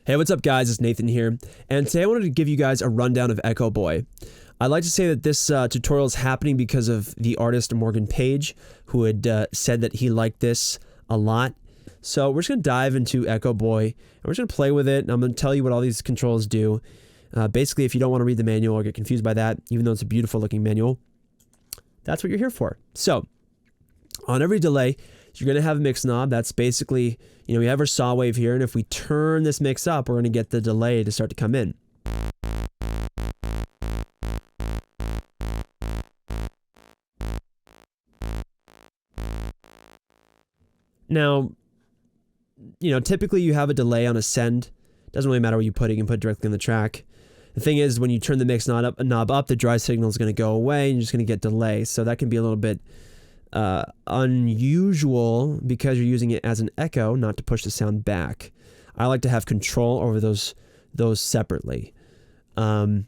Hey, what's up guys, it's Nathan here, and today I wanted to give you guys a rundown of Echoboy. I'd like to say that this tutorial is happening because of the artist Morgan Page, who had said that he liked this a lot. So we're just going to dive into Echoboy, and we're just going to play with it, and I'm going to tell you what all these controls do. Basically, if you don't want to read the manual or get confused by that, even though it's a beautiful looking manual, that's what you're here for. So, on every delay, you're going to have a mix knob. That's basically, you know, we have our saw wave here, and if we turn this mix up, we're going to get the delay to start to come in. Now, you know, typically you have a delay on a send. Doesn't really matter what you put, you can put it directly in the track. The thing is, when you turn the mix knob up, the dry signal is going to go away, and you're just going to get delay. So that can be a little bit unusual because you're using it as an echo, not to push the sound back. I like to have control over those separately. So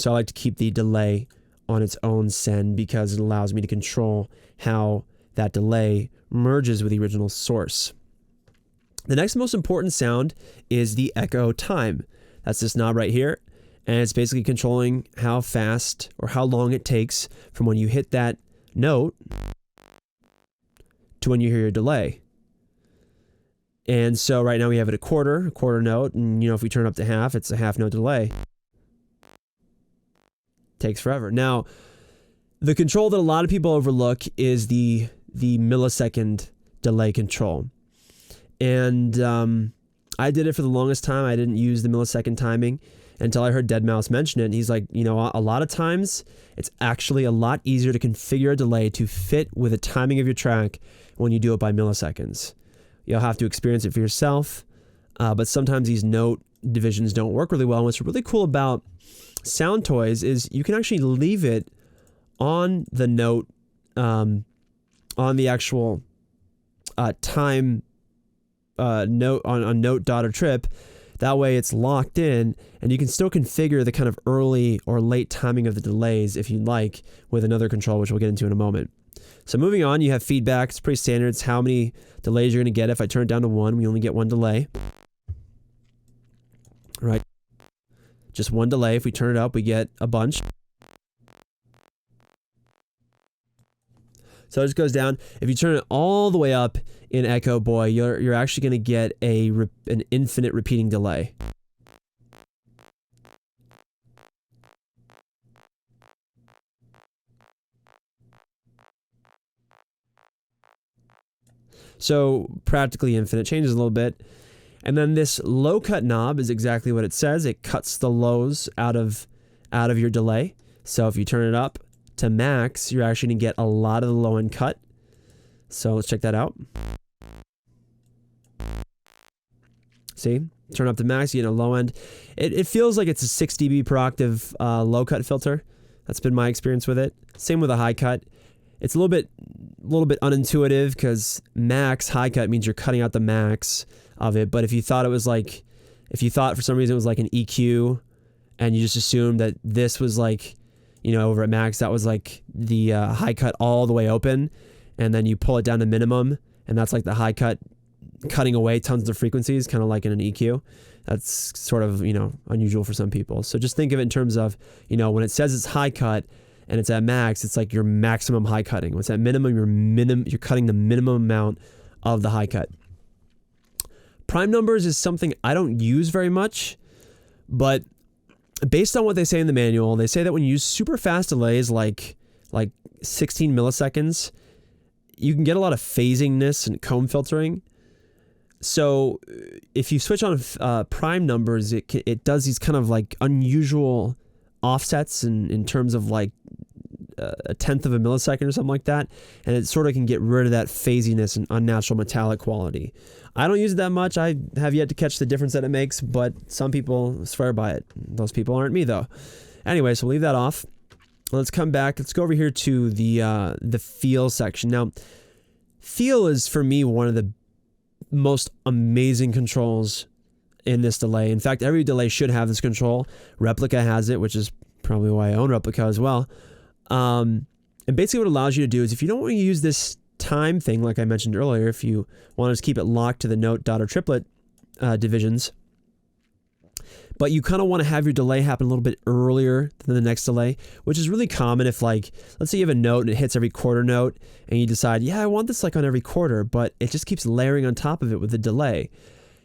I like to keep the delay on its own send because it allows me to control how that delay merges with the original source. The next most important sound is the echo time. That's this knob right here, and it's basically controlling how fast or how long it takes from when you hit that note to when you hear your delay. And so right now we have it a quarter note, and you know, if we turn up to half, it's a half note delay. Takes forever. Now, the control that a lot of people overlook is the millisecond delay control. And I did it for the longest time. I didn't use the millisecond timing until I heard deadmau5 mention it. And he's like, you know, a lot of times it's actually a lot easier to configure a delay to fit with the timing of your track when you do it by milliseconds. You'll have to experience it for yourself, but sometimes these note divisions don't work really well. And what's really cool about Soundtoys is you can actually leave it on the note, on the actual time note on note dot or trip. That way it's locked in, and you can still configure the kind of early or late timing of the delays if you'd like with another control, which we'll get into in a moment. So moving on, you have feedback. It's pretty standard. It's how many delays you're going to get. If I turn it down to 1, we only get 1 delay. Right? Just 1 delay. If we turn it up, we get a bunch. So it just goes down. If you turn it all the way up in Echoboy, you're actually going to get an infinite repeating delay. So practically infinite. Changes a little bit. And then this low cut knob is exactly what it says. It cuts the lows out of your delay. So if you turn it up to max, you're actually going to get a lot of the low end cut. So let's check that out. See? Turn up to max, you get a low end. It feels like it's a 6 dB per octave low cut filter. That's been my experience with it. Same with a high cut. It's a little bit unintuitive because max high cut means you're cutting out the max of it. But if you thought for some reason it was like an EQ, and you just assumed that this was like, you know, over at max, that was like the high cut all the way open, and then you pull it down to minimum, and that's like the high cut cutting away tons of frequencies, kind of like in an EQ. That's sort of, you know, unusual for some people. So just think of it in terms of, you know, when it says it's high cut and it's at max, it's like your maximum high cutting. When it's at minimum, you're cutting the minimum amount of the high cut. Prime numbers is something I don't use very much, but based on what they say in the manual, they say that when you use super fast delays like 16 milliseconds, you can get a lot of phasingness and comb filtering. So if you switch on prime numbers, it does these kind of like unusual offsets in terms of like a tenth of a millisecond or something like that, and it sort of can get rid of that phasiness and unnatural metallic quality. I don't use it that much. I have yet to catch the difference that it makes, but some people swear by it. Those people aren't me though. Anyway, so we'll leave that off. Let's come back. Let's go over here to the feel section. Now, feel is for me one of the most amazing controls in this delay. In fact, every delay should have this control. Replica has it, which is probably why I own Replica as well. And basically what it allows you to do is, if you don't want to use this time thing, like I mentioned earlier, if you want to just keep it locked to the note, dot, or triplet divisions, But you kind of want to have your delay happen a little bit earlier than the next delay, which is really common if, like, let's say you have a note and it hits every quarter note and you decide, yeah, I want this like on every quarter, but it just keeps layering on top of it with the delay.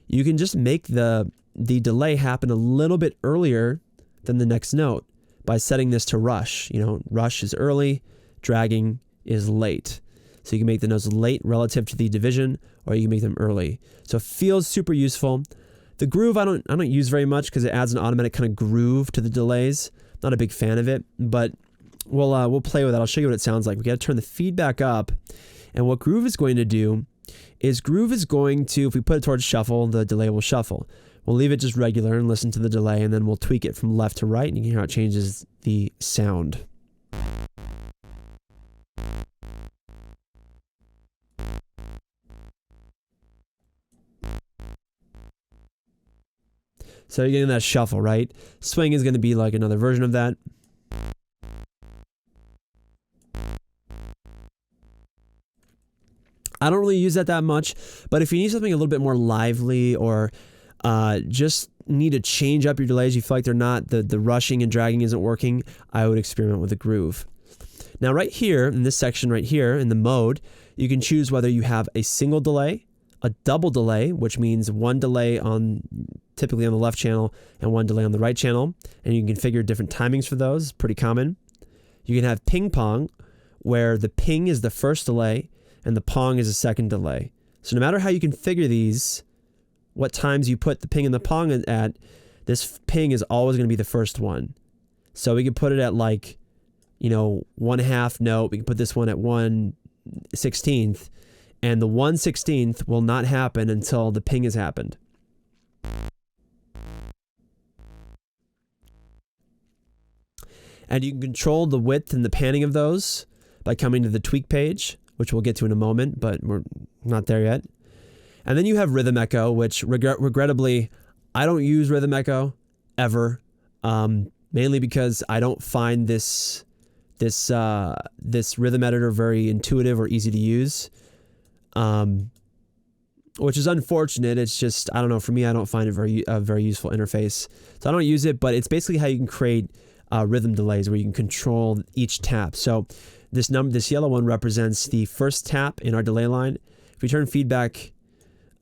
You can just make the delay happen a little bit earlier than the next note by setting this to rush. You know, rush is early, dragging is late. So you can make the notes late relative to the division, or you can make them early. So it feels super useful. The groove I don't use very much because it adds an automatic kind of groove to the delays. Not a big fan of it, but we'll play with it. I'll show you what it sounds like. We got to turn the feedback up, and what groove is going to do is groove is going to, if we put it towards shuffle, the delay will shuffle. We'll leave it just regular and listen to the delay, and then we'll tweak it from left to right, and you can hear how it changes the sound. So you're getting that shuffle, right? Swing is going to be like another version of that. I don't really use that much, but if you need something a little bit more lively, or just need to change up your delays, you feel like they're not, the rushing and dragging isn't working, I would experiment with a groove. Now right here, in this section right here, in the mode, you can choose whether you have a single delay, a double delay, which means one delay typically on the left channel and one delay on the right channel, and you can configure different timings for those. Pretty common. You can have ping pong, where the ping is the first delay and the pong is the second delay. So no matter how you configure these, what times you put the ping and the pong at, this ping is always going to be the first one. So we could put it at, like, you know, 1/2 note. We can put this one at 1/16, and the 1/16 will not happen until the ping has happened. And you can control the width and the panning of those by coming to the tweak page, which we'll get to in a moment, but we're not there yet. And then you have rhythm echo, which regrettably, I don't use rhythm echo ever, mainly because I don't find this rhythm editor very intuitive or easy to use, which is unfortunate. It's just, I don't know, for me, I don't find it a very useful interface. So I don't use it, but it's basically how you can create rhythm delays where you can control each tap. So this yellow one represents the first tap in our delay line. If we turn feedback,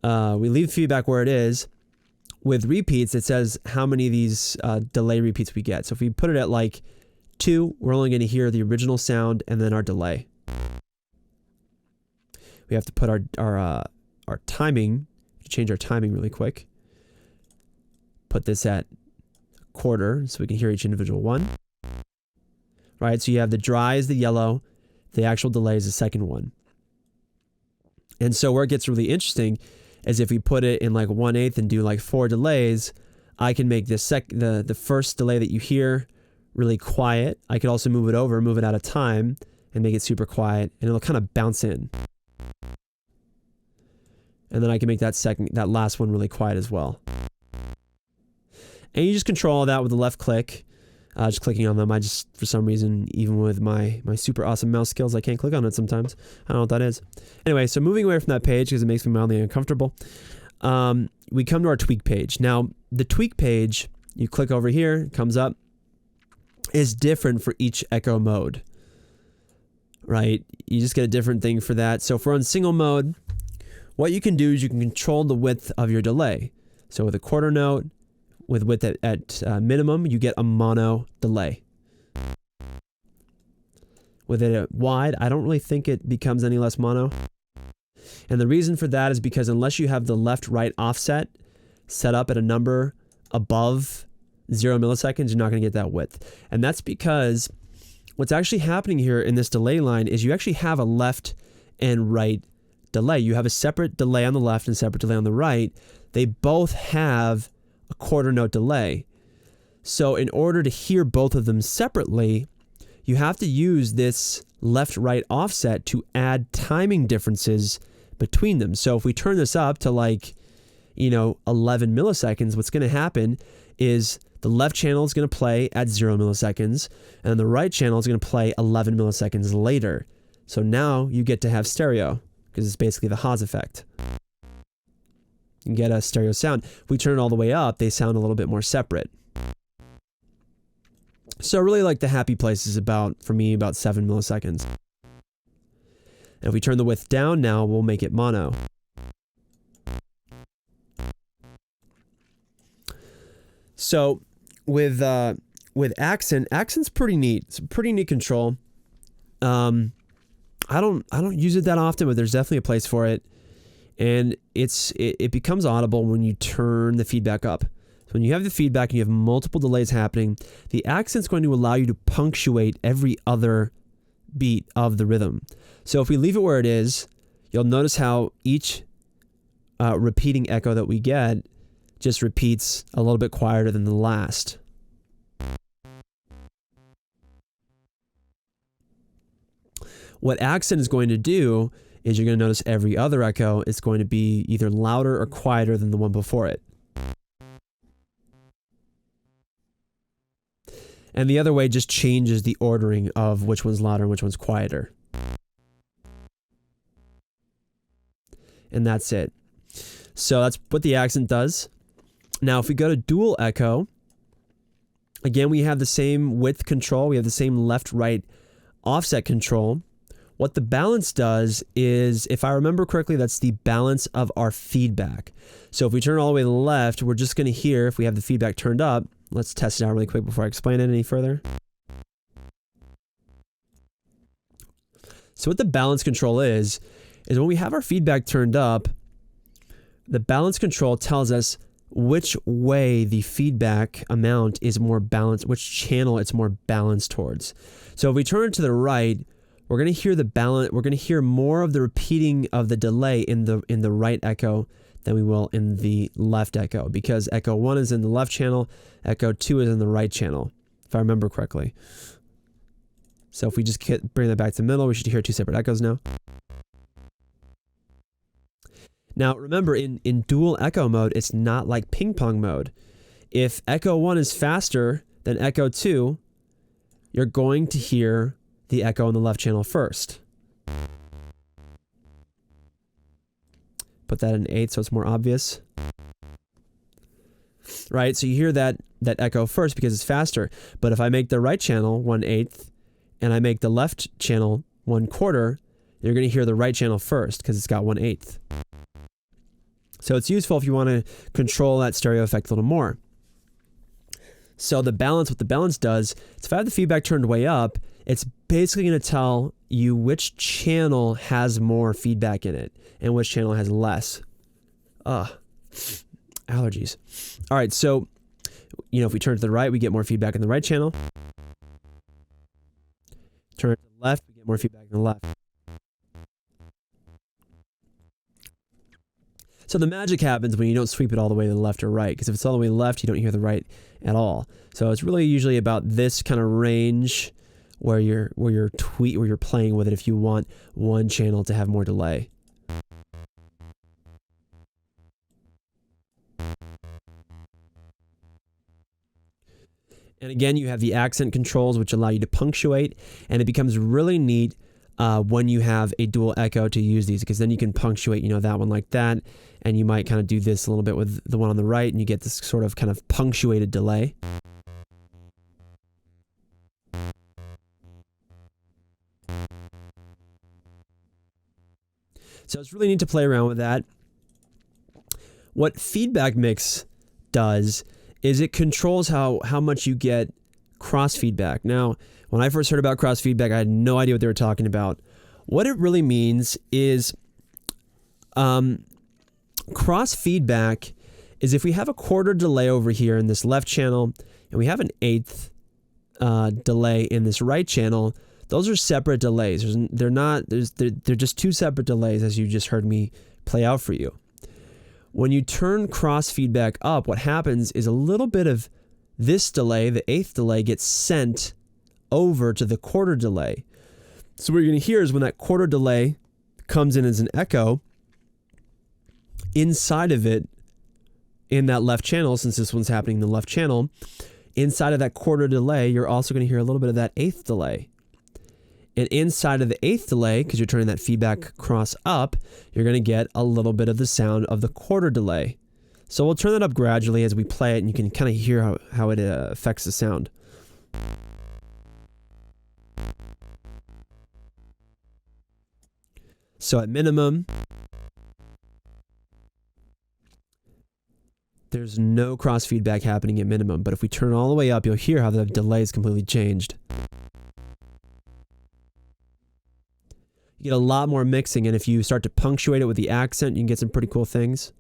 we leave feedback where it is. With repeats, it says how many of these delay repeats we get. So if we put it at like 2, we're only going to hear the original sound and then our delay. We have to put our timing, change our timing really quick. Put this at quarter so we can hear each individual one. Right, so you have the dry is the yellow, the actual delay is the second one. And so where it gets really interesting is if we put it in like 1/8 and do like 4 delays, I can make the first delay that you hear really quiet. I could also move it over, move it out of time, and make it super quiet, and it'll kind of bounce in. And then I can make that last one really quiet as well. And you just control that with the left click, just clicking on them. I just, for some reason, even with my super awesome mouse skills, I can't click on it sometimes. I don't know what that is. Anyway, so moving away from that page because it makes me mildly uncomfortable, we come to our tweak page. Now, the tweak page, you click over here, it comes up, is different for each echo mode, right? You just get a different thing for that. So if we're on single mode, what you can do is you can control the width of your delay. So with a quarter note, with width at minimum, you get a mono delay. With it at wide, I don't really think it becomes any less mono. And the reason for that is because unless you have the left-right offset set up at a number above 0 milliseconds, you're not going to get that width. And that's because what's actually happening here in this delay line is you actually have a left and right delay. You have a separate delay on the left and separate delay on the right. They both have a quarter note delay. So in order to hear both of them separately, you have to use this left-right offset to add timing differences between them. So if we turn this up to like, 11 milliseconds, what's going to happen is the left channel is going to play at 0 milliseconds, and the right channel is going to play 11 milliseconds later. So now you get to have stereo, because it's basically the Haas effect. and get a stereo sound. If we turn it all the way up, they sound a little bit more separate. So really like the happy place is about, for me, about 7 milliseconds. And if we turn the width down now, we'll make it mono. So with accent's pretty neat. It's a pretty neat control. I don't use it that often, but there's definitely a place for it. And it becomes audible when you turn the feedback up. So when you have the feedback and you have multiple delays happening, the accent's going to allow you to punctuate every other beat of the rhythm. So if we leave it where it is, you'll notice how each repeating echo that we get just repeats a little bit quieter than the last. What accent is going to do is you're going to notice every other echo is going to be either louder or quieter than the one before it. And the other way just changes the ordering of which one's louder and which one's quieter. And that's it. So that's what the accent does. Now, if we go to dual echo, again, we have the same width control. We have the same left-right offset control. What the balance does is, if I remember correctly, that's the balance of our feedback. So if we turn all the way to the left, we're just going to hear, if we have the feedback turned up, let's test it out really quick before I explain it any further. So what the balance control is when we have our feedback turned up, the balance control tells us which way the feedback amount is more balanced, which channel it's more balanced towards. So if we turn it to the right, we're going to hear the balance, we're going to hear more of the repeating of the delay in the right echo than we will in the left echo, because echo 1 is in the left channel, echo 2 is in the right channel, if I remember correctly. So if we just bring that back to the middle, we should hear 2 separate echoes now. Now remember, in dual echo mode, it's not like ping pong mode. If echo 1 is faster than echo 2, you're going to hear the echo in the left channel first. Put that in 8 so it's more obvious. Right, so you hear that echo first because it's faster. But if I make the right channel 1/8 and I make the left channel 1/4, you're going to hear the right channel first because it's got 1/8. So it's useful if you want to control that stereo effect a little more. So the balance, what the balance does, is if I have the feedback turned way up, it's basically going to tell you which channel has more feedback in it and which channel has less. Allergies. All right, so, if we turn to the right, we get more feedback in the right channel. Turn to the left, we get more feedback in the left. So the magic happens when you don't sweep it all the way to the left or right, because if it's all the way left, you don't hear the right at all. So it's really usually about this kind of range where you're playing with it if you want one channel to have more delay. And again, you have the accent controls, which allow you to punctuate, and it becomes really neat when you have a dual echo to use these, because then you can punctuate, that one like that, and you might kind of do this a little bit with the one on the right, and you get this sort of kind of punctuated delay. So it's really neat to play around with that. What feedback mix does is it controls how much you get cross feedback. Now, when I first heard about cross feedback, I had no idea what they were talking about. What it really means is cross feedback is if we have a quarter delay over here in this left channel and we have an 1/8 delay in this right channel, those are separate delays. They're just two separate delays, as you just heard me play out for you. When you turn cross feedback up, what happens is a little bit of this delay, the 1/8 delay, gets sent over to the quarter delay. So what you're going to hear is when that quarter delay comes in as an echo, inside of it, in that left channel, since this one's happening in the left channel, inside of that quarter delay, you're also going to hear a little bit of that 1/8 delay. And inside of the 8th delay, because you're turning that feedback cross up, you're going to get a little bit of the sound of the quarter delay. So we'll turn that up gradually as we play it, and you can kind of hear how it affects the sound. So at minimum, there's no cross feedback happening at minimum, but if we turn it all the way up, you'll hear how the delay is completely changed. You get a lot more mixing, and if you start to punctuate it with the accent, you can get some pretty cool things.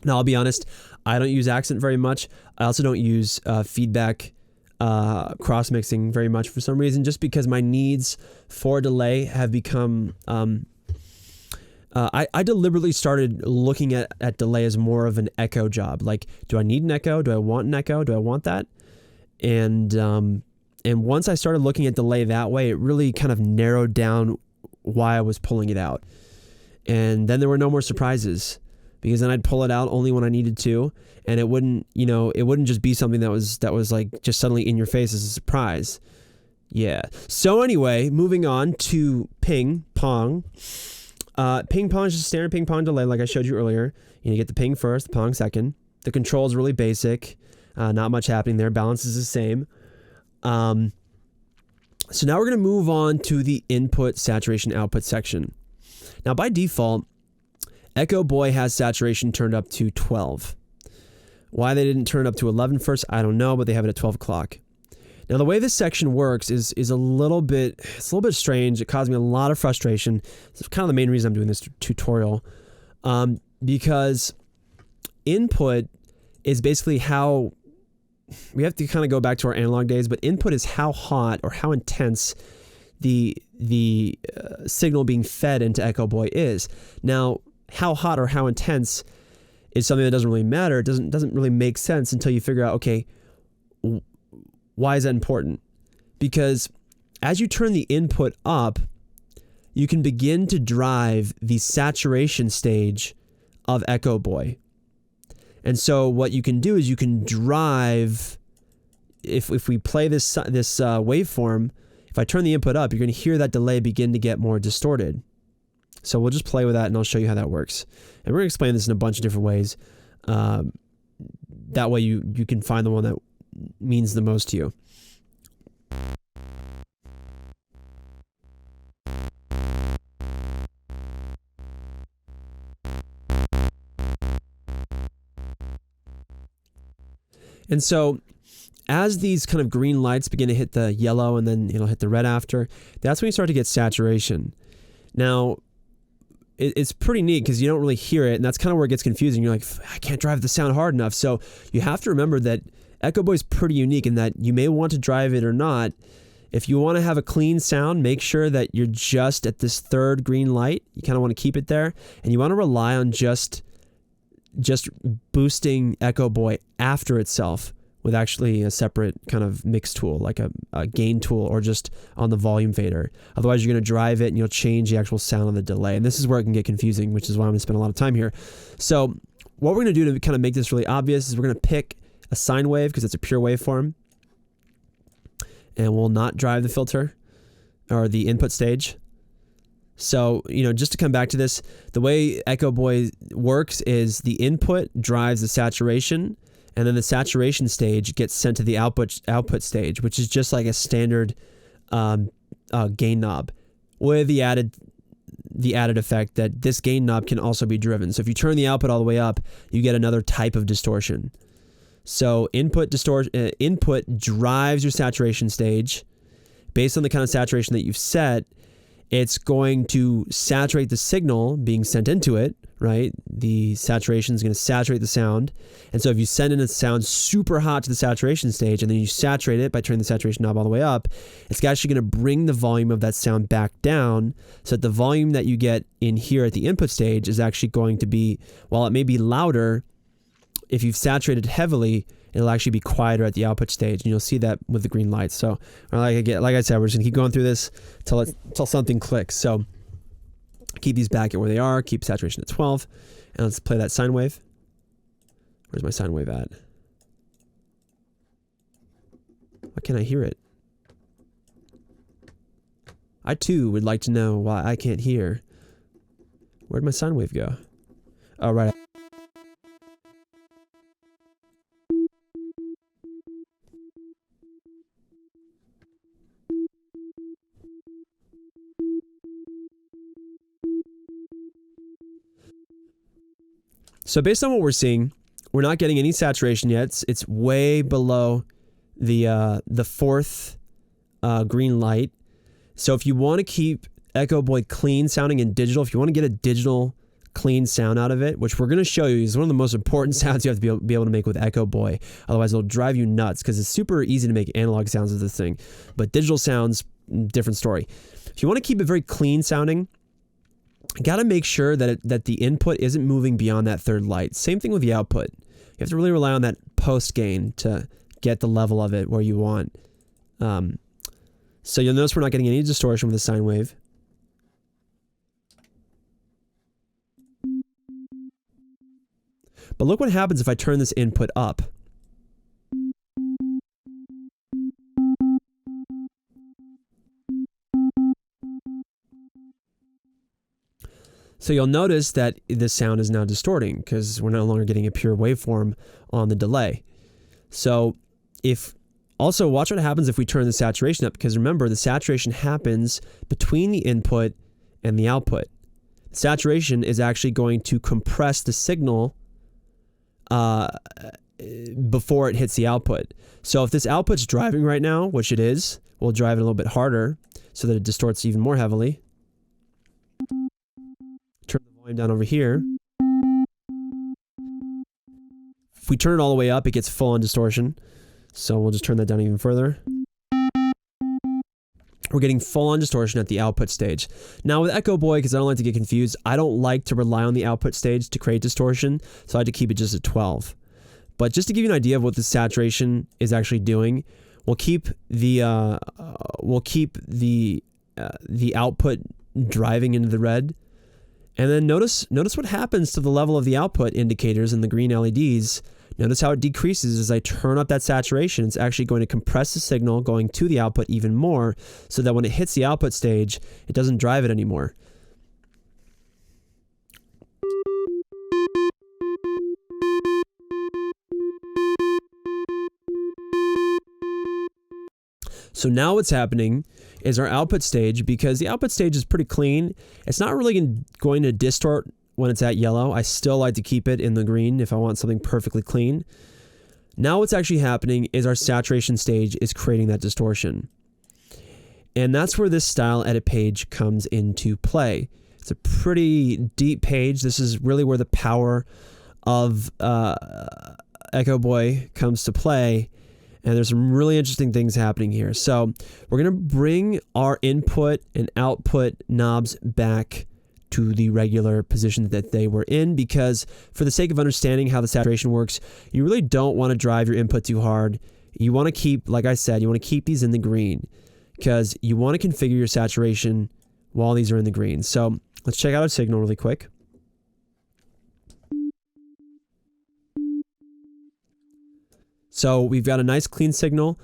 Now, I'll be honest, I don't use accent very much. I also don't use feedback cross-mixing very much for some reason, just because my needs for delay have become... I deliberately started looking at delay as more of an echo job. Like, do I need an echo? Do I want an echo? Do I want that? And once I started looking at delay that way, it really kind of narrowed down why I was pulling it out. And then there were no more surprises, because then I'd pull it out only when I needed to, and it wouldn't just be something that was like just suddenly in your face as a surprise. Yeah. So anyway, moving on to ping pong. Ping pong is just standard ping pong delay, like I showed you earlier. You get the ping first, the pong second. The control is really basic. Not much happening there. Balance is the same. So now we're going to move on to the input, saturation, output section. Now by default, Echoboy has saturation turned up to 12. Why they didn't turn it up to 11 first, I don't know, but they have it at 12 o'clock. Now the way this section works is a little bit strange. It caused me a lot of frustration. It's kind of the main reason I'm doing this tutorial, because input is basically how we have to kind of go back to our analog days, but input is how hot or how intense the signal being fed into Echoboy is. Now, how hot or how intense is something that doesn't really matter. It doesn't really make sense until you figure out, okay, why is that important? Because as you turn the input up, you can begin to drive the saturation stage of Echoboy. And so what you can do is you can drive, if we play this waveform, if I turn the input up, you're going to hear that delay begin to get more distorted. So we'll just play with that and I'll show you how that works. And we're going to explain this in a bunch of different ways. That way you can find the one that means the most to you. And so as these kind of green lights begin to hit the yellow and then it'll hit the red after, that's when you start to get saturation. Now, it's pretty neat because you don't really hear it, and that's kind of where it gets confusing. You're like, I can't drive the sound hard enough. So you have to remember that Echoboy is pretty unique in that you may want to drive it or not. If you want to have a clean sound, make sure that you're just at this third green light. You kind of want to keep it there, and you want to rely on just boosting Echoboy after itself with actually a separate kind of mix tool, like a gain tool, or just on the volume fader. Otherwise, you're going to drive it and you'll change the actual sound of the delay. And this is where it can get confusing, which is why I'm going to spend a lot of time here. So what we're going to do to kind of make this really obvious is we're going to pick a sine wave because it's a pure waveform, and we'll not drive the filter or the input stage. So, just to come back to this, the way Echoboy works is the input drives the saturation, and then the saturation stage gets sent to the output stage, which is just like a standard gain knob, with the added effect that this gain knob can also be driven. So if you turn the output all the way up, you get another type of distortion. So input drives your saturation stage. Based on the kind of saturation that you've set, it's going to saturate the signal being sent into it, right? The saturation is going to saturate the sound. And so if you send in a sound super hot to the saturation stage and then you saturate it by turning the saturation knob all the way up, it's actually going to bring the volume of that sound back down, so that the volume that you get in here at the input stage is actually going to be, while it may be louder, if you've saturated heavily, it'll actually be quieter at the output stage, and you'll see that with the green lights. So, like I said, we're just gonna keep going through this till something clicks. So, keep these back at where they are. Keep saturation at 12, and let's play that sine wave. Where's my sine wave at? Why can't I hear it? I too would like to know why I can't hear. Where'd my sine wave go? Oh, right. So based on what we're seeing, we're not getting any saturation yet. It's way below the fourth green light. So if you want to keep Echoboy clean sounding in digital, if you want to get a digital clean sound out of it, which we're going to show you is one of the most important sounds you have to be able to make with Echoboy. Otherwise it'll drive you nuts because it's super easy to make analog sounds with this thing. But digital sounds, different story. If you want to keep it very clean sounding, got to make sure that the input isn't moving beyond that third light. Same thing with the output. You have to really rely on that post gain to get the level of it where you want. So you'll notice we're not getting any distortion with the sine wave. But look what happens if I turn this input up. So you'll notice that the sound is now distorting because we're no longer getting a pure waveform on the delay. So also watch what happens if we turn the saturation up, because remember the saturation happens between the input and the output. Saturation is actually going to compress the signal before it hits the output. So if this output's driving right now, which it is, we'll drive it a little bit harder so that it distorts even more heavily. Turn the volume down over here. If we turn it all the way up, it gets full on distortion. So we'll just turn that down even further. We're getting full on distortion at the output stage. Now with Echoboy, because I don't like to get confused, I don't like to rely on the output stage to create distortion, so I had to keep it just at 12. But just to give you an idea of what the saturation is actually doing, we'll keep the output driving into the red. And then notice what happens to the level of the output indicators in the green LEDs. Notice how it decreases as I turn up that saturation. It's actually going to compress the signal going to the output even more so that when it hits the output stage, it doesn't drive it anymore. So now what's happening is our output stage, because the output stage is pretty clean, it's not really going to distort when it's at yellow. I still like to keep it in the green if I want something perfectly clean. Now what's actually happening is our saturation stage is creating that distortion. And that's where this style edit page comes into play. It's a pretty deep page. This is really where the power of Echoboy comes to play. And there's some really interesting things happening here. So we're going to bring our input and output knobs back to the regular position that they were in, because for the sake of understanding how the saturation works, you really don't want to drive your input too hard. You want to keep, like I said, you want to keep these in the green because you want to configure your saturation while these are in the green. So let's check out our signal really quick. So we've got a nice clean signal.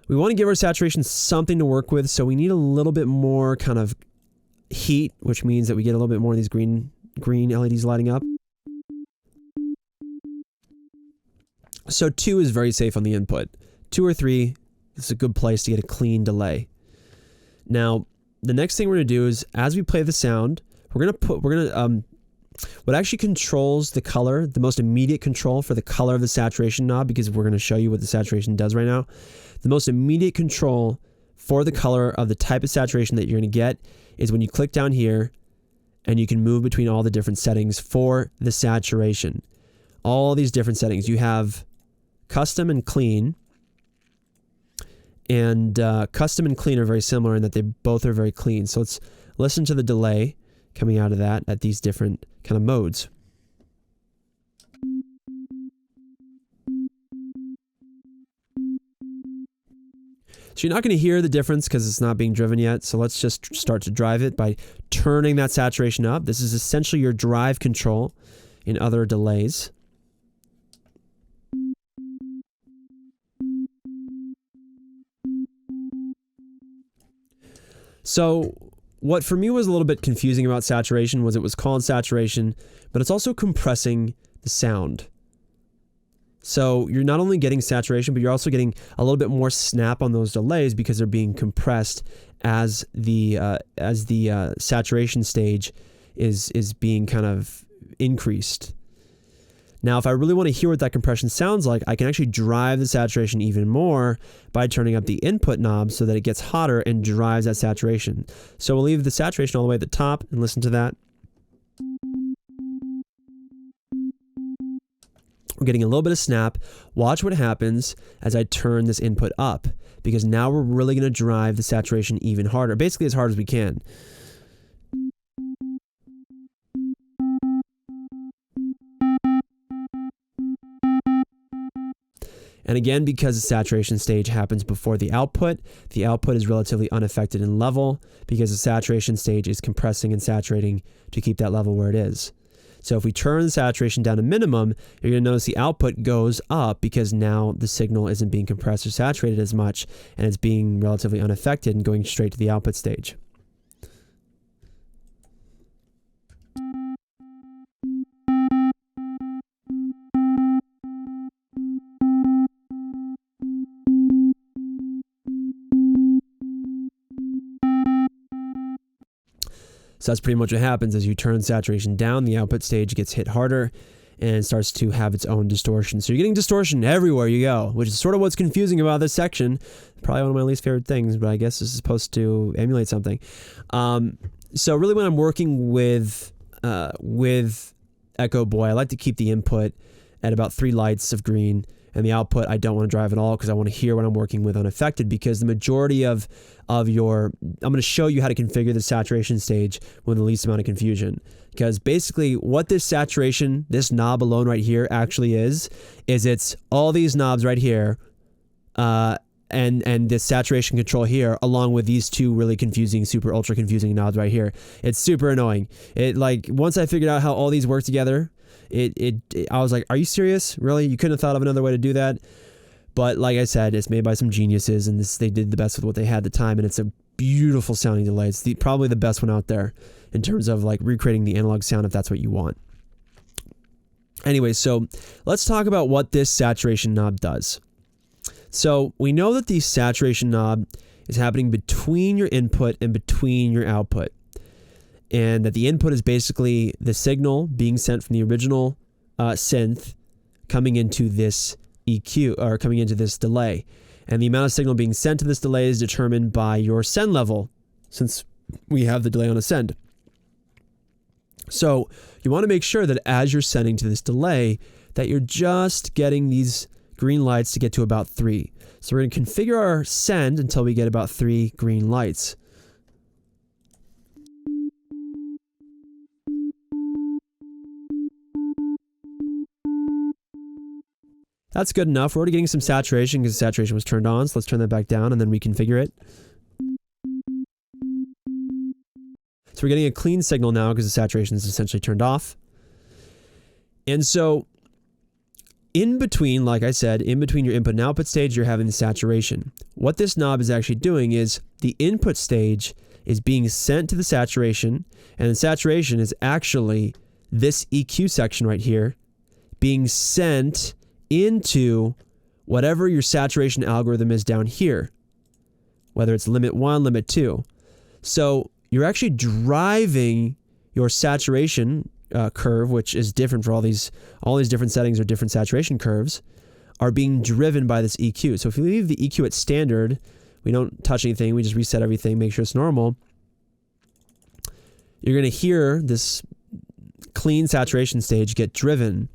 We want to give our saturation something to work with, so we need a little bit more kind of heat, which means that we get a little bit more of these green LEDs lighting up. So 2 is very safe on the input. 2 or 3 is a good place to get a clean delay. Now, the next thing we're going to do is, as we play the sound, what actually controls the color, the most immediate control for the color of the saturation knob, because we're going to show you what the saturation does right now, the most immediate control for the color of the type of saturation that you're going to get is when you click down here and you can move between all the different settings for the saturation. All these different settings. You have custom and clean. And custom and clean are very similar in that they both are very clean. So let's listen to the delay coming out of that at these different kind of modes. So you're not going to hear the difference because it's not being driven yet. So let's just start to drive it by turning that saturation up. This is essentially your drive control in other delays. So what for me was a little bit confusing about saturation was it was called saturation, but it's also compressing the sound. So you're not only getting saturation, but you're also getting a little bit more snap on those delays because they're being compressed as the saturation stage is being kind of increased. Now, if I really want to hear what that compression sounds like, I can actually drive the saturation even more by turning up the input knob so that it gets hotter and drives that saturation. So we'll leave the saturation all the way at the top and listen to that. We're getting a little bit of snap. Watch what happens as I turn this input up, because now we're really going to drive the saturation even harder, basically as hard as we can. And again, because the saturation stage happens before the output is relatively unaffected in level because the saturation stage is compressing and saturating to keep that level where it is. So if we turn the saturation down to minimum, you're going to notice the output goes up because now the signal isn't being compressed or saturated as much, and it's being relatively unaffected and going straight to the output stage. So that's pretty much what happens. As you turn saturation down, the output stage gets hit harder and starts to have its own distortion. So you're getting distortion everywhere you go, which is sort of what's confusing about this section. Probably one of my least favorite things, but I guess this is supposed to emulate something. So really when I'm working with Echoboy, I like to keep the input at about 3 lights of green, and the output I don't want to drive at all because I want to hear what I'm working with unaffected, because the majority of your, I'm going to show you how to configure the saturation stage with the least amount of confusion. Because basically what this saturation, this knob alone right here actually is it's all these knobs right here, and this saturation control here, along with these 2 really confusing, super ultra confusing knobs right here. It's super annoying. It, like, once I figured out how all these work together, I was like, are you serious? Really? You couldn't have thought of another way to do that? But like I said, it's made by some geniuses, and they did the best with what they had at the time, and it's a beautiful sounding delay. It's probably the best one out there in terms of like recreating the analog sound if that's what you want. Anyway, so let's talk about what this saturation knob does. So we know that the saturation knob is happening between your input and between your output, and that the input is basically the signal being sent from the original synth coming into this EQ, or coming into this delay. And the amount of signal being sent to this delay is determined by your send level, since we have the delay on a send. So you want to make sure that as you're sending to this delay, that you're just getting these green lights to get to about 3. So we're going to configure our send until we get about 3 green lights. That's good enough. We're already getting some saturation because the saturation was turned on, so let's turn that back down and then reconfigure it. So we're getting a clean signal now because the saturation is essentially turned off. And so in between, like I said, in between your input and output stage, you're having the saturation. What this knob is actually doing is the input stage is being sent to the saturation, and the saturation is actually this EQ section right here being sent into whatever your saturation algorithm is down here, whether it's limit 1, limit 2. So you're actually driving your saturation curve, which is different for all these different settings or different saturation curves, are being driven by this EQ. So if you leave the EQ at standard, we don't touch anything, we just reset everything, make sure it's normal, you're going to hear this clean saturation stage get driven.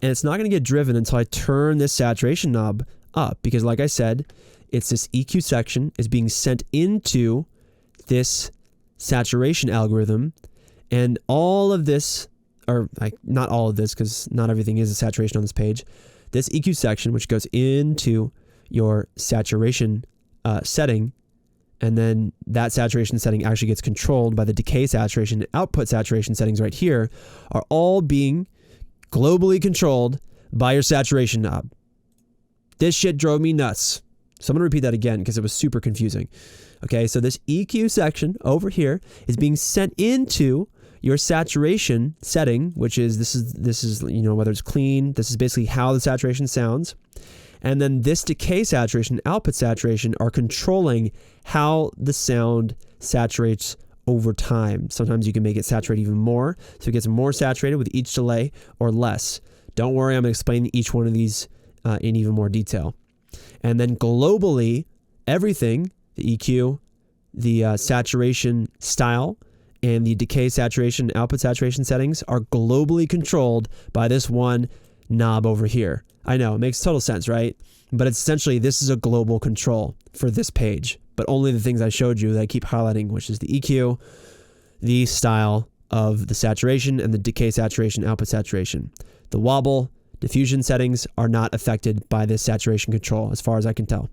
And it's not going to get driven until I turn this saturation knob up, because like I said, it's this EQ section is being sent into this saturation algorithm, and all of this, or like not all of this because not everything is a saturation on this page, this EQ section, which goes into your saturation setting, and then that saturation setting actually gets controlled by the decay saturation and output saturation settings right here, are all being globally controlled by your saturation knob. This shit drove me nuts. So I'm going to repeat that again because it was super confusing. Okay, so this EQ section over here is being sent into your saturation setting, which is this is whether it's clean, this is basically how the saturation sounds. And then this decay saturation, output saturation are controlling how the sound saturates over time. Sometimes you can make it saturate even more, so it gets more saturated with each delay or less. Don't worry, I'm going to explain each one of these in even more detail. And then globally, everything, the EQ, the saturation style, and the decay saturation, output saturation settings are globally controlled by this one knob over here. I know, it makes total sense, right? But it's essentially, this is a global control for this page, but only the things I showed you that I keep highlighting, which is the EQ, the style of the saturation, and the decay saturation, output saturation. The wobble, diffusion settings are not affected by this saturation control, as far as I can tell.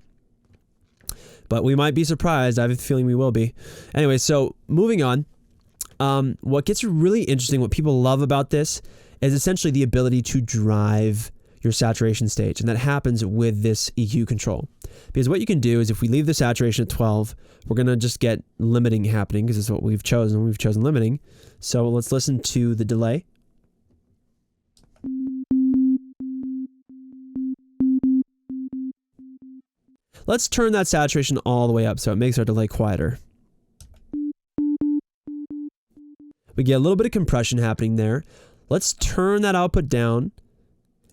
But we might be surprised. I have a feeling we will be. Anyway, so moving on. What gets really interesting, what people love about this, is essentially the ability to drive your saturation stage. And that happens with this EQ control. Because what you can do is if we leave the saturation at 12, we're going to just get limiting happening because it's what we've chosen. We've chosen limiting. So let's listen to the delay. Let's turn that saturation all the way up so it makes our delay quieter. We get a little bit of compression happening there. Let's turn that output down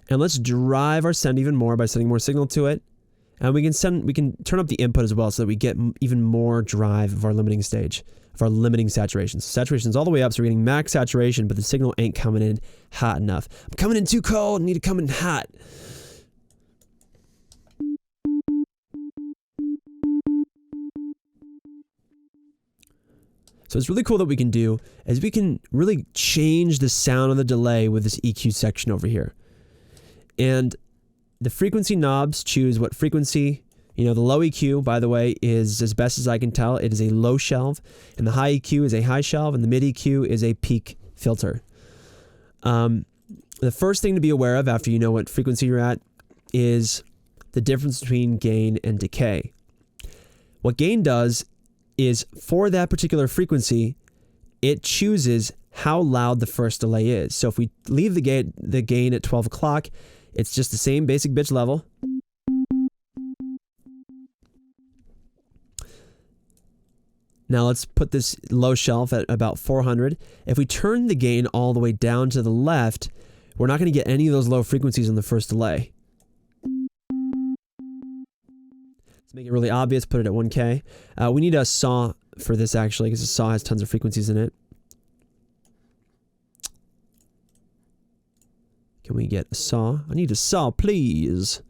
and let's drive our send even more by sending more signal to it. And we can turn up the input as well so that we get even more drive of our limiting stage, of our limiting saturation. So saturation is all the way up, so we're getting max saturation, but the signal ain't coming in hot enough. I'm coming in too cold, I need to come in hot. So it's really cool that we can do is we can really change the sound of the delay with this EQ section over here. And the frequency knobs choose what frequency. The low EQ, by the way, is, as best as I can tell, it is a low shelve, and the high EQ is a high shelve, and the mid EQ is a peak filter. The first thing to be aware of after you know what frequency you're at is the difference between gain and decay. What gain does is for that particular frequency, it chooses how loud the first delay is. So if we leave the gain at 12 o'clock, it's just the same basic bitch level. Now let's put this low shelf at about 400. If we turn the gain all the way down to the left, we're not going to get any of those low frequencies on the first delay. Let's make it really obvious, put it at 1K. We need a saw for this actually, because the saw has tons of frequencies in it. Can we get a saw? I need a saw, please.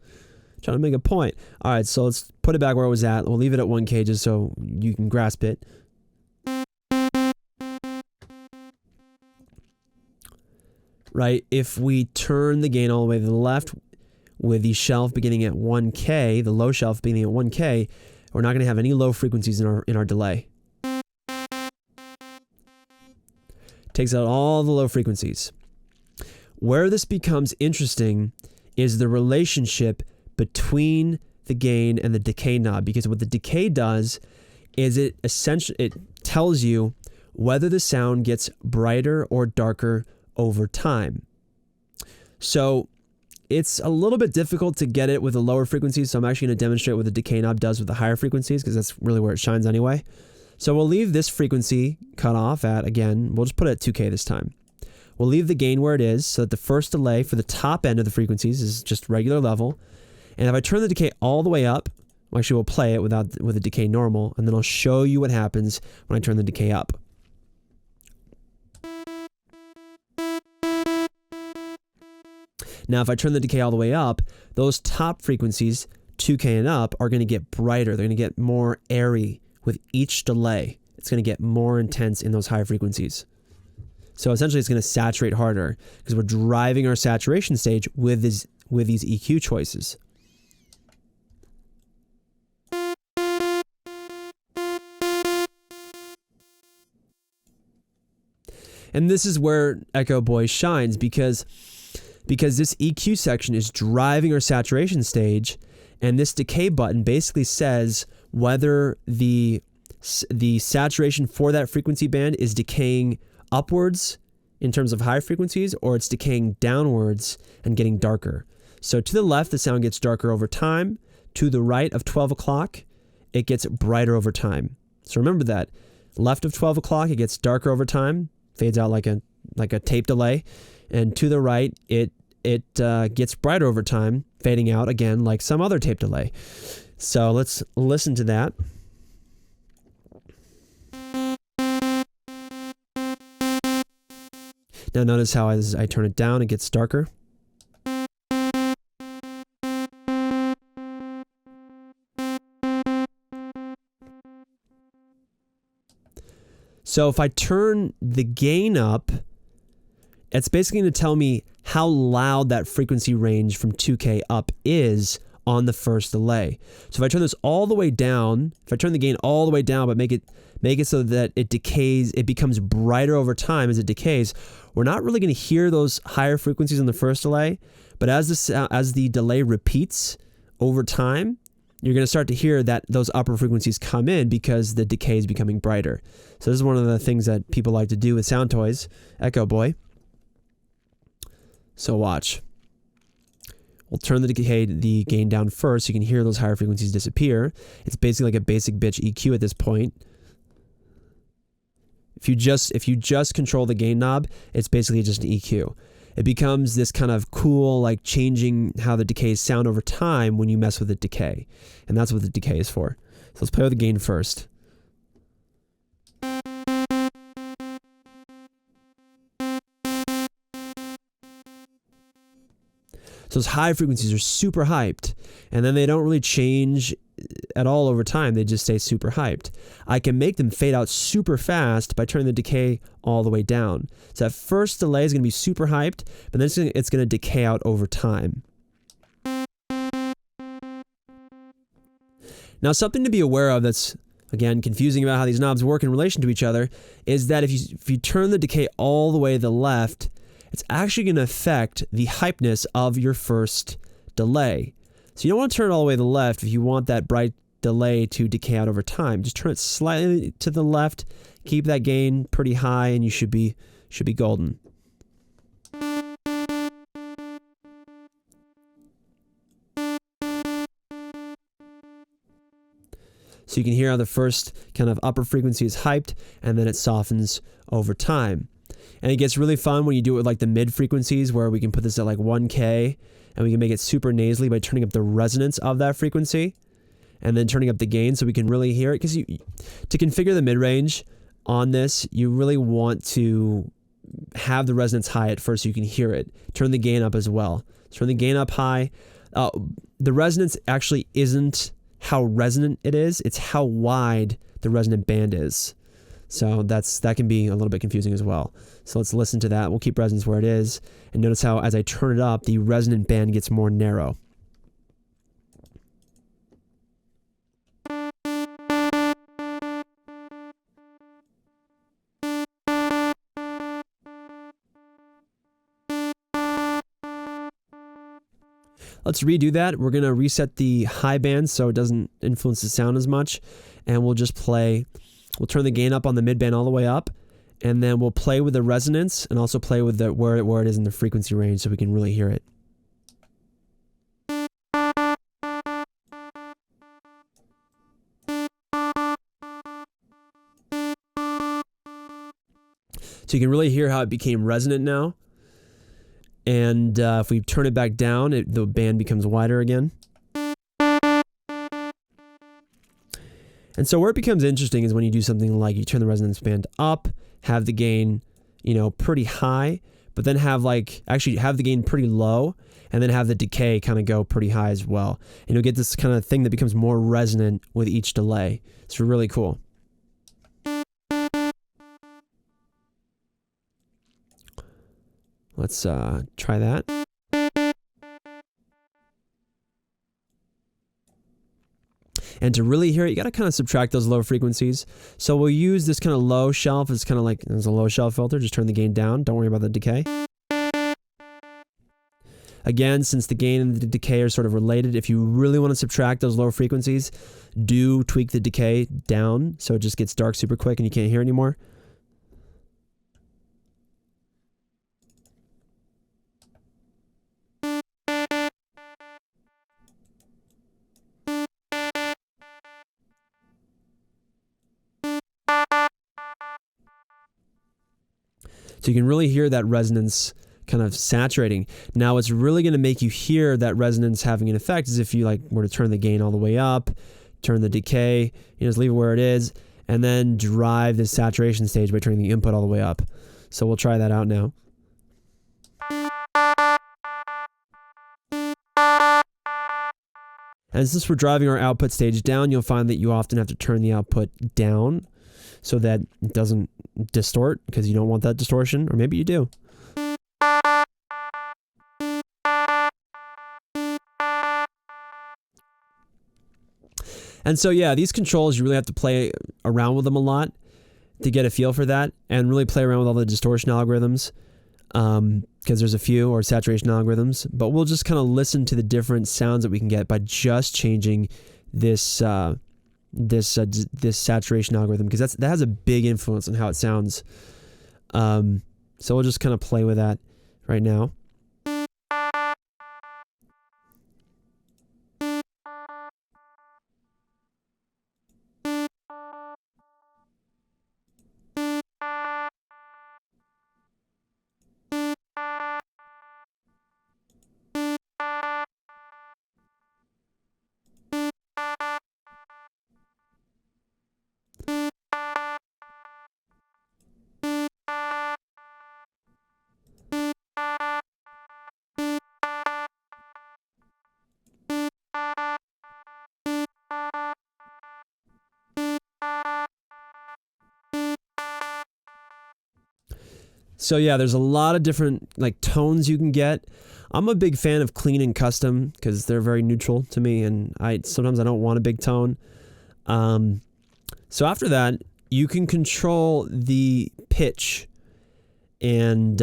Trying to make a point. All right, so let's put it back where it was at. We'll leave it at 1K just so you can grasp it. Right, if we turn the gain all the way to the left with the shelf beginning at 1K, the low shelf beginning at 1K, we're not going to have any low frequencies in our delay. Takes out all the low frequencies. Where this becomes interesting is the relationship between the gain and the decay knob, because what the decay does is it tells you whether the sound gets brighter or darker over time. So it's a little bit difficult to get it with the lower frequencies, so I'm actually going to demonstrate what the decay knob does with the higher frequencies, because that's really where it shines anyway. So we'll leave this frequency cut off at, again, we'll just put it at 2K this time. We'll leave the gain where it is so that the first delay for the top end of the frequencies is just regular level. And if I turn the decay all the way up, actually we'll play it with the decay normal, and then I'll show you what happens when I turn the decay up. Now if I turn the decay all the way up, those top frequencies, 2K and up, are going to get brighter. They're going to get more airy with each delay. It's going to get more intense in those high frequencies. So essentially it's going to saturate harder because we're driving our saturation stage with these EQ choices. And this is where Echoboy shines because this EQ section is driving our saturation stage, And this decay button basically says whether the saturation for that frequency band is decaying upwards in terms of high frequencies, or it's decaying downwards and getting darker. So to the left, the sound gets darker over time. To the right of 12 o'clock, it gets brighter over time. So remember that. Left of 12 o'clock, it gets darker over time, fades out like a tape delay. And to the right, it gets brighter over time, fading out again like some other tape delay. So let's listen to that. Now notice how as I turn it down, it gets darker. So if I turn the gain up, it's basically going to tell me how loud that frequency range from 2K up is on the first delay. So if I turn this all the way down, if I turn the gain all the way down but make it so that it decays, it becomes brighter over time as it decays, we're not really going to hear those higher frequencies on the first delay, but as the delay repeats over time, you're going to start to hear that those upper frequencies come in because the decay is becoming brighter. So this is one of the things that people like to do with Soundtoys Echoboy. So watch. We'll turn the gain down first so you can hear those higher frequencies disappear. It's basically like a basic bitch EQ at this point. If you just control the gain knob, it's basically just an EQ. It becomes this kind of cool, like changing how the decays sound over time when you mess with the decay. And that's what the decay is for. So let's play with the gain first. So those high frequencies are super hyped, and then they don't really change at all over time. They just stay super hyped. I can make them fade out super fast by turning the decay all the way down. So that first delay is going to be super hyped, but then it's going to decay out over time. Now, something to be aware of that's, again, confusing about how these knobs work in relation to each other is that if you turn the decay all the way to the left, it's actually going to affect the hypeness of your first delay. So you don't want to turn it all the way to the left if you want that bright delay to decay out over time. Just turn it slightly to the left, keep that gain pretty high, and you should be golden. So you can hear how the first kind of upper frequency is hyped, and then it softens over time. And it gets really fun when you do it with like the mid frequencies, where we can put this at like 1K and we can make it super nasally by turning up the resonance of that frequency and then turning up the gain so we can really hear it. Because to configure the mid-range on this, you really want to have the resonance high at first so you can hear it. Turn the gain up as well. Turn the gain up high. The resonance actually isn't how resonant it is, it's how wide the resonant band is. So that can be a little bit confusing as well. So let's listen to that. We'll keep resonance where it is. And notice how as I turn it up, the resonant band gets more narrow. Let's redo that. We're going to reset the high band so it doesn't influence the sound as much. And we'll just play... We'll turn the gain up on the mid-band all the way up, and then we'll play with the resonance and also play with the where it is in the frequency range so we can really hear it. So you can really hear how it became resonant now. And if we turn it back down, the band becomes wider again. And so where it becomes interesting is when you do something like you turn the resonance band up, have the gain, pretty high, but then have the gain pretty low, and then have the decay kind of go pretty high as well. And you'll get this kind of thing that becomes more resonant with each delay. It's really cool. Let's try that. And to really hear it, you got to kind of subtract those low frequencies. So we'll use this kind of low shelf. It's kind of like there's a low shelf filter. Just turn the gain down. Don't worry about the decay. Again, since the gain and the decay are sort of related, if you really want to subtract those lower frequencies, do tweak the decay down so it just gets dark super quick and you can't hear anymore. So you can really hear that resonance kind of saturating. Now what's really going to make you hear that resonance having an effect is if you like were to turn the gain all the way up, turn the decay, just leave it where it is, and then drive the saturation stage by turning the input all the way up. So we'll try that out now. And since we're driving our output stage down, you'll find that you often have to turn the output down so that it doesn't distort, because you don't want that distortion, or maybe you do. And so yeah, these controls, you really have to play around with them a lot to get a feel for that, and really play around with all the distortion algorithms, because there's a few, or saturation algorithms, but we'll just kind of listen to the different sounds that we can get by just changing this this saturation algorithm, because that has a big influence on how it sounds. So we'll just kind of play with that right now. So yeah, there's a lot of different like tones you can get. I'm a big fan of clean and custom because they're very neutral to me, and sometimes I don't want a big tone. So after that, you can control the pitch and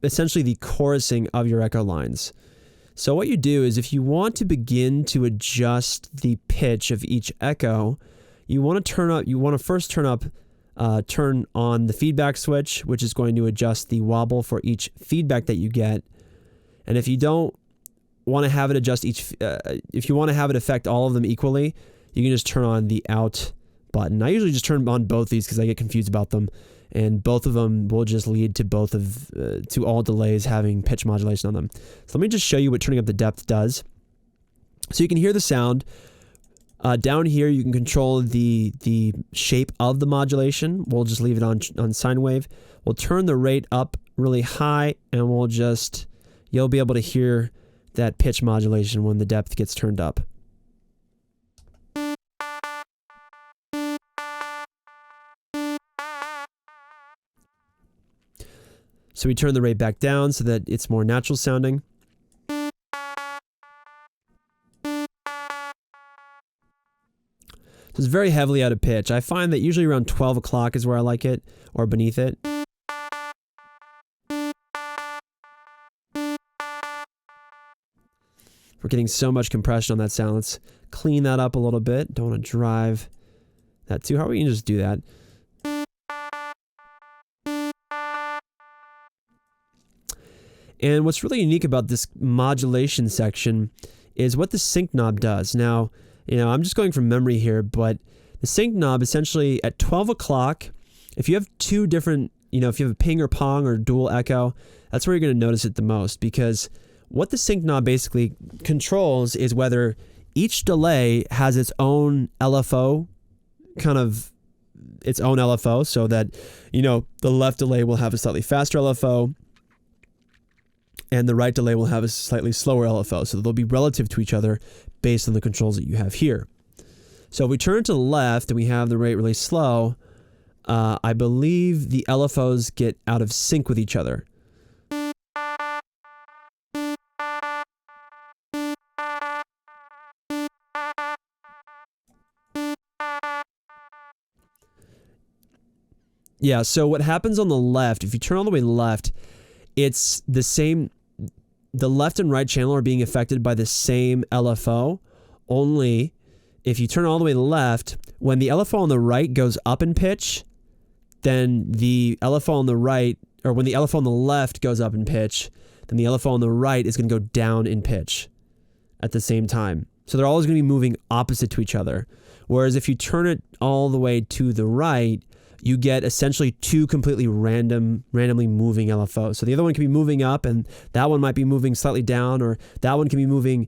essentially the chorusing of your echo lines. So what you do is, if you want to begin to adjust the pitch of each echo, you want to first turn on the feedback switch, which is going to adjust the wobble for each feedback that you get. And if you don't want to have it adjust if you want to have it affect all of them equally, you can just turn on the out button. I usually just turn on both these because I get confused about them, and both of them will just lead to to all delays having pitch modulation on them. So let me just show you what turning up the depth does. So you can hear the sound. Down here, you can control the shape of the modulation. We'll just leave it on sine wave. We'll turn the rate up really high, and you'll be able to hear that pitch modulation when the depth gets turned up. So we turn the rate back down so that it's more natural sounding. It's very heavily out of pitch. I find that usually around 12 o'clock is where I like it, or beneath it. We're getting so much compression on that sound. Let's clean that up a little bit. Don't want to drive that too hard. We can just do that. And what's really unique about this modulation section is what the sync knob does. Now, I'm just going from memory here, but the sync knob essentially at 12 o'clock, if you have two different, if you have a ping or pong or dual echo, that's where you're going to notice it the most, because what the sync knob basically controls is whether each delay has its own LFO, so that, the left delay will have a slightly faster LFO, and the right delay will have a slightly slower LFO, so they'll be relative to each other based on the controls that you have here. So if we turn to the left and we have the rate really slow, I believe the LFOs get out of sync with each other. Yeah, so what happens on the left, if you turn all the way left, it's the same the left and right channel are being affected by the same LFO, only if you turn all the way to the left, when the LFO on the right goes up in pitch, then the LFO on the right, or when the LFO on the left goes up in pitch, then the LFO on the right is going to go down in pitch at the same time. So they're always going to be moving opposite to each other. Whereas if you turn it all the way to the right, you get essentially two completely randomly moving LFOs. So the other one can be moving up, and that one might be moving slightly down, or that one can be moving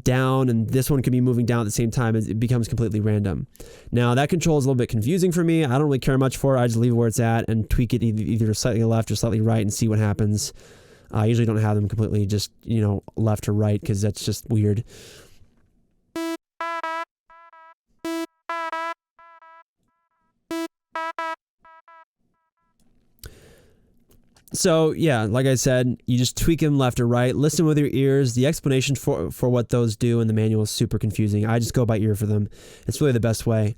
down, and this one can be moving down at the same time. It becomes completely random. Now, that control is a little bit confusing for me. I don't really care much for it. I just leave it where it's at and tweak it either slightly left or slightly right and see what happens. I usually don't have them completely just, you know, left or right, because that's just weird. So yeah, like I said, you just tweak them left or right, listen with your ears. The explanation for what those do in the manual is super confusing. I just go by ear for them. It's really the best way.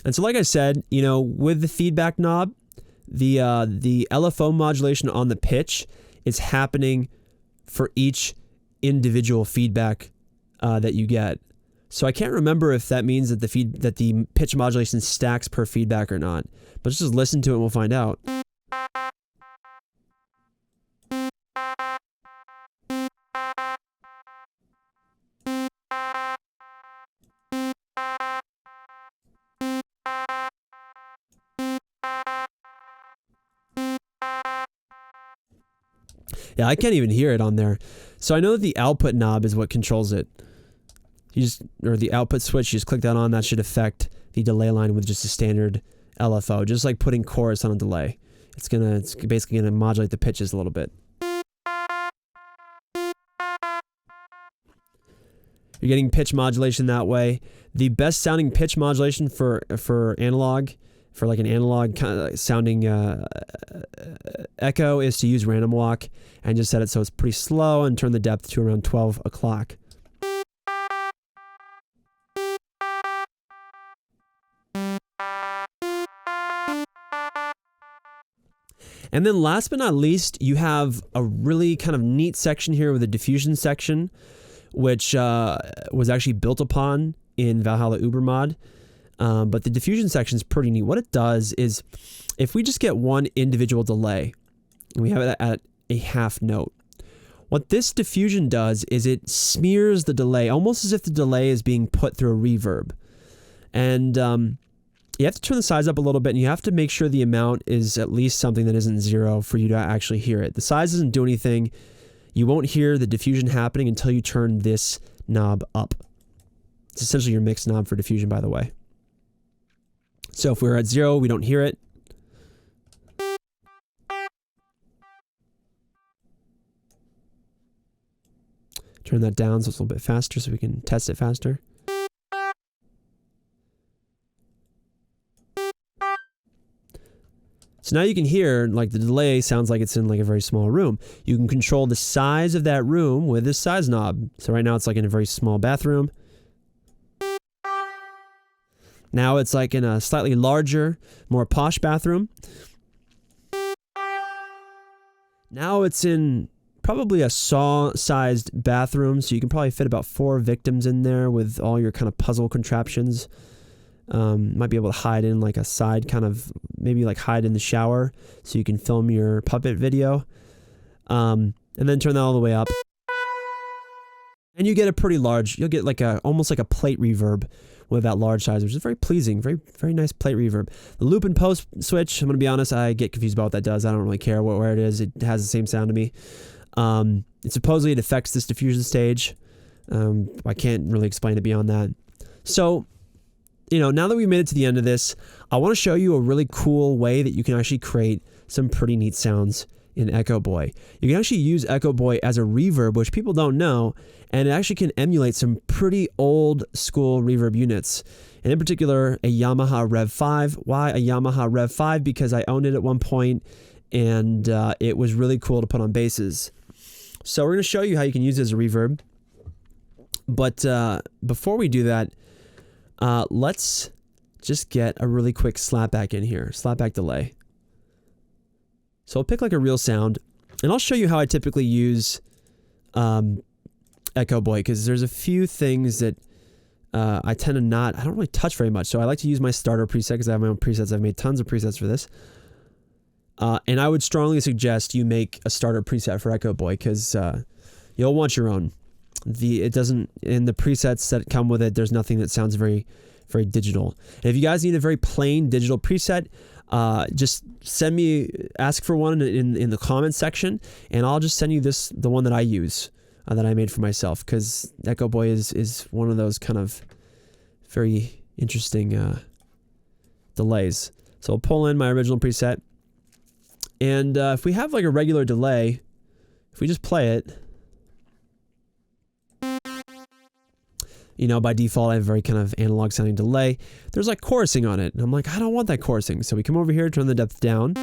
And so like I said, you know, with the feedback knob, the LFO modulation on the pitch is happening for each individual feedback that you get. So I can't remember if that means that the pitch modulation stacks per feedback or not. But just listen to it and we'll find out. Yeah, I can't even hear it on there. So I know that the output knob is what controls it. Or the output switch, you just click that on, that should affect the delay line with just a standard LFO, just like putting chorus on a delay. It's basically gonna modulate the pitches a little bit. You're getting pitch modulation that way. The best sounding pitch modulation for analog, for like an analog kind of sounding echo, is to use random walk and just set it so it's pretty slow and turn the depth to around 12 o'clock. And then last but not least, you have a really kind of neat section here with a diffusion section, which was actually built upon in Valhalla Ubermod. But the diffusion section is pretty neat. What it does is, if we just get one individual delay, and we have it at a half note, what this diffusion does is it smears the delay, almost as if the delay is being put through a reverb. And you have to turn the size up a little bit, and you have to make sure the amount is at least something that isn't 0 for you to actually hear it. The size doesn't do anything. You won't hear the diffusion happening until you turn this knob up. It's essentially your mix knob for diffusion, by the way. So if we're at 0, we don't hear it. Turn that down so it's a little bit faster so we can test it faster. So now you can hear, like, the delay sounds like it's in like a very small room. You can control the size of that room with this size knob. So right now it's like in a very small bathroom. Now it's like in a slightly larger, more posh bathroom. Now it's in probably a saw-sized bathroom, so you can probably fit about 4 victims in there with all your kind of puzzle contraptions. Might be able to hide in like a side kind of, maybe like hide in the shower so you can film your puppet video. And then turn that all the way up. And you get a pretty large, you'll get like almost like a plate reverb with that large size, which is very pleasing, very, very nice plate reverb. The loop and post switch, I'm going to be honest, I get confused about what that does. I don't really care where it is. It has the same sound to me. Supposedly it affects this diffusion stage. I can't really explain it beyond that. So, you know, now that we've made it to the end of this, I want to show you a really cool way that you can actually create some pretty neat sounds in Echoboy. You can actually use Echoboy as a reverb, which people don't know, and it actually can emulate some pretty old school reverb units. And in particular, a Yamaha Rev 5. Why a Yamaha Rev 5? Because I owned it at one point, and it was really cool to put on basses. So we're going to show you how you can use it as a reverb. But before we do that, let's just get a really quick slapback in here. Slapback delay. So I'll pick like a real sound, and I'll show you how I typically use Echoboy, because there's a few things that I tend to I don't really touch very much. So I like to use my starter preset because I have my own presets. I've made tons of presets for this. And I would strongly suggest you make a starter preset for Echoboy because you'll want your own. It doesn't, in the presets that come with it, there's nothing that sounds very, very digital. And if you guys need a very plain digital preset, just ask for one in the comments section, and I'll just send you the one that I use, that I made for myself, because Echoboy is one of those kind of very interesting delays. So I'll pull in my original preset, and if we have like a regular delay, if we just play it, you know, by default, I have a very kind of analog sounding delay. There's like chorusing on it. And I'm like, I don't want that chorusing. So we come over here, turn the depth down,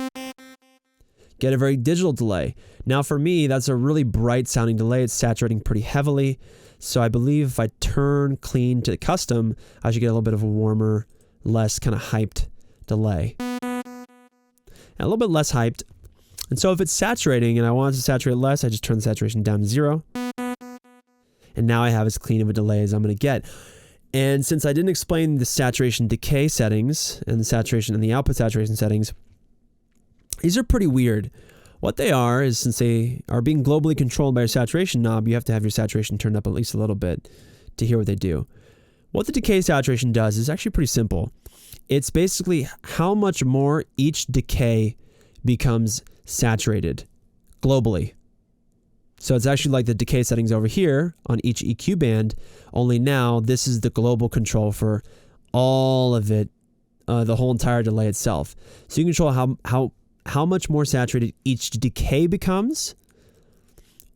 get a very digital delay. Now for me, that's a really bright sounding delay. It's saturating pretty heavily. So I believe if I turn clean to custom, I should get a little bit of a warmer, less kind of hyped delay. And a little bit less hyped. And so if it's saturating and I want it to saturate less, I just turn the saturation down to 0. And now I have as clean of a delay as I'm going to get. And since I didn't explain the saturation decay settings and the saturation and the output saturation settings, these are pretty weird. What they are is, since they are being globally controlled by your saturation knob, you have to have your saturation turned up at least a little bit to hear what they do. What the decay saturation does is actually pretty simple. It's basically how much more each decay becomes saturated globally. So it's actually like the decay settings over here on each EQ band, only now this is the global control for all of it, the whole entire delay itself. So you can control how much more saturated each decay becomes,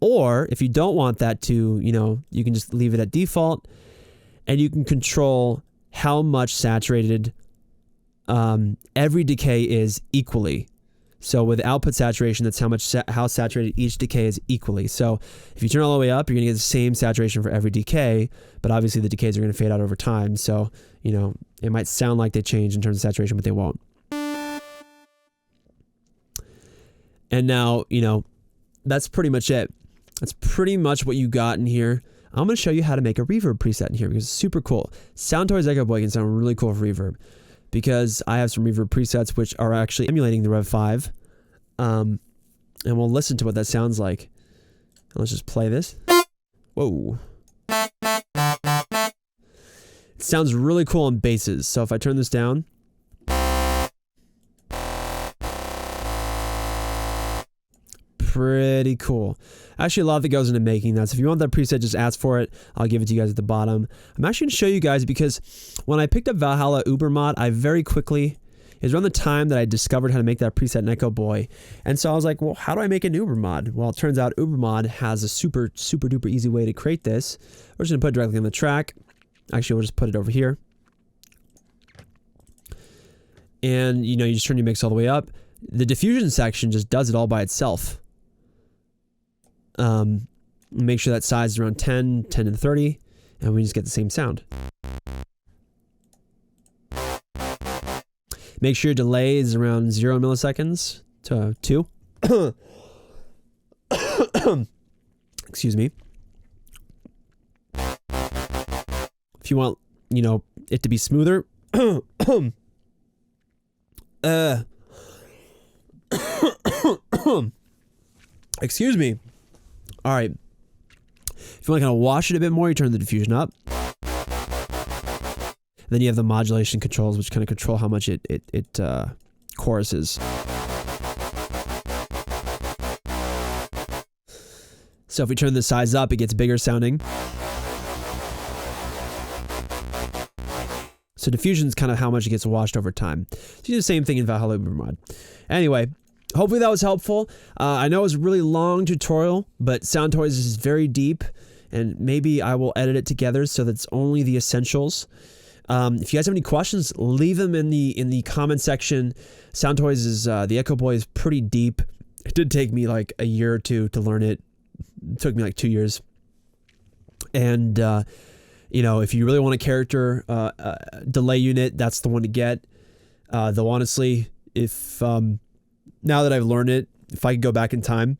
or if you don't want that to, you know, you can just leave it at default, and you can control how much saturated every decay is equally. So with output saturation, that's how saturated each decay is equally. So if you turn all the way up, you're going to get the same saturation for every decay, but obviously the decays are going to fade out over time. So, you know, it might sound like they change in terms of saturation, but they won't. And now, you know, that's pretty much it. That's pretty much what you got in here. I'm going to show you how to make a reverb preset in here because it's super cool. Soundtoys Echoboy can sound really cool for reverb, because I have some reverb presets which are actually emulating the Rev 5. And we'll listen to what that sounds like. Let's just play this. Whoa. It sounds really cool on basses. So if I turn this down, pretty cool. Actually, a lot that goes into making that. So if you want that preset, just ask for it. I'll give it to you guys at the bottom. I'm actually going to show you guys because when I picked up Valhalla Ubermod, I very quickly, it was around the time that I discovered how to make that preset in Echoboy. And so I was like, well, how do I make an Ubermod? Well, it turns out Ubermod has a super, super duper easy way to create this. We're just going to put it directly on the track. Actually, we'll just put it over here. And, you know, you just turn your mix all the way up. The diffusion section just does it all by itself. Make sure that size is around 10 to 30, and we just get the same sound. Make sure your delay is around 0 milliseconds to 2. Excuse me. If you want, you know, it to be smoother, excuse me. All right. If you want to kind of wash it a bit more, you turn the diffusion up. And then you have the modulation controls, which kind of control how much it choruses. So if we turn the size up, it gets bigger sounding. So diffusion is kind of how much it gets washed over time. So you do the same thing in Valhalla Ubermod. Anyway, hopefully that was helpful. I know it was a really long tutorial, but Soundtoys is very deep, and maybe I will edit it together so that it's only the essentials. If you guys have any questions, leave them in the comment section. Soundtoys is the Echoboy is pretty deep. It did take me like a year or two to learn it. It took me like 2 years. And you know, if you really want a character delay unit, that's the one to get. Though honestly, if now that I've learned it, if I could go back in time,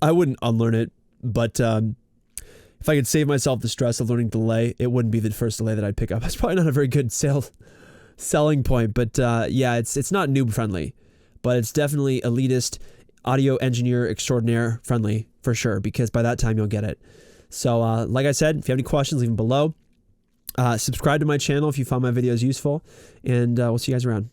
I wouldn't unlearn it. But if I could save myself the stress of learning delay, it wouldn't be the first delay that I'd pick up. It's probably not a very good selling point, but yeah, it's not noob friendly, but it's definitely elitist, audio engineer extraordinaire friendly for sure, because by that time you'll get it. So like I said, if you have any questions, leave them below. Subscribe to my channel if you found my videos useful, and we'll see you guys around.